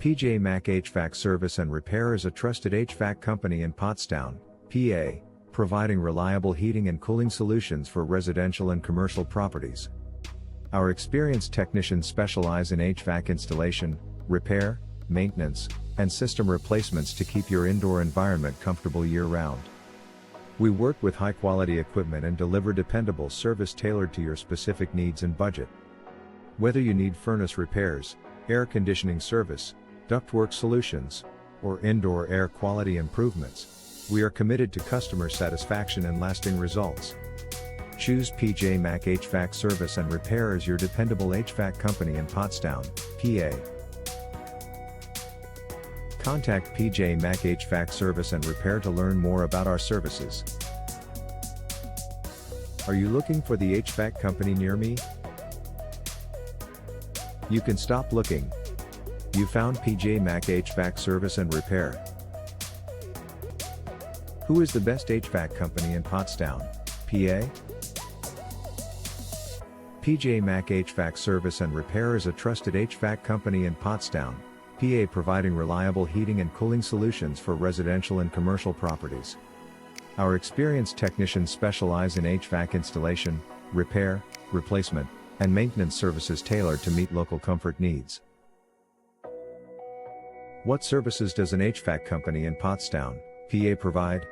MAC HVAC Service and Repair is a trusted HVAC company in Pottstown, PA, providing reliable heating and cooling solutions for residential and commercial properties. Our experienced technicians specialize in HVAC installation, repair, maintenance, and system replacements to keep your indoor environment comfortable year-round. We work with high-quality equipment and deliver dependable service tailored to your specific needs and budget. Whether you need furnace repairs, air conditioning service, ductwork solutions, or indoor air quality improvements, we are committed to customer satisfaction and lasting results. Choose MAC HVAC Service and Repair as your dependable HVAC company in Pottstown, PA. Contact MAC HVAC Service and Repair to learn more about our services. Are you looking for the HVAC company near me? You can stop looking. You found MAC HVAC Service and Repair. Who is the best HVAC company in Pottstown, PA? MAC HVAC Service and Repair is a trusted HVAC company in Pottstown, PA, providing reliable heating and cooling solutions for residential and commercial properties. Our experienced technicians specialize in HVAC installation, repair, replacement, and maintenance services tailored to meet local comfort needs. What services does an HVAC company in Pottstown, PA provide?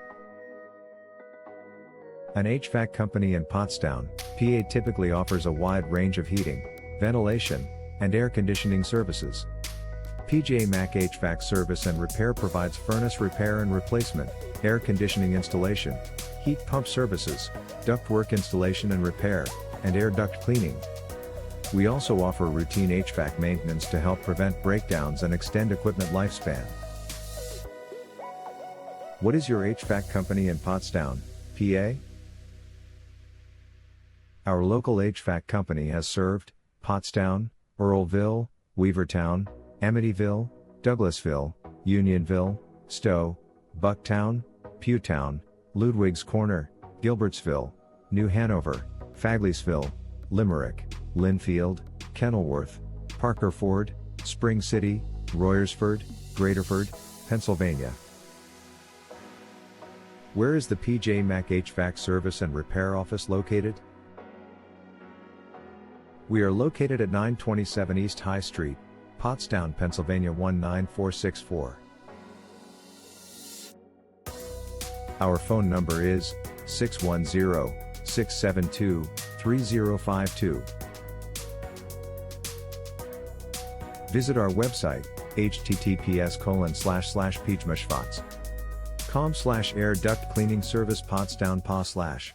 An HVAC company in Pottstown, PA typically offers a wide range of heating, ventilation, and air conditioning services. MAC HVAC Service and Repair provides furnace repair and replacement, air conditioning installation, heat pump services, ductwork installation and repair, and air duct cleaning. We also offer routine HVAC maintenance to help prevent breakdowns and extend equipment lifespan. What is your HVAC company in Pottstown, PA? Our local HVAC company has served Pottstown, Earlville, Weavertown, Amityville, Douglasville, Unionville, Stowe, Bucktown, Pewtown, Ludwig's Corner, Gilbertsville, New Hanover, Fagleysville, Limerick, Linfield, Kenilworth, Parkerford, Spring City, Royersford, Graterford, Pennsylvania. Where is the MAC HVAC Service and Repair office located? We are located at 927 East High Street, Pottstown, Pennsylvania 19464. Our phone number is 610-672-3052. Visit our website, https://pjmashvats.com/air duct cleaning service Pottstown PA/.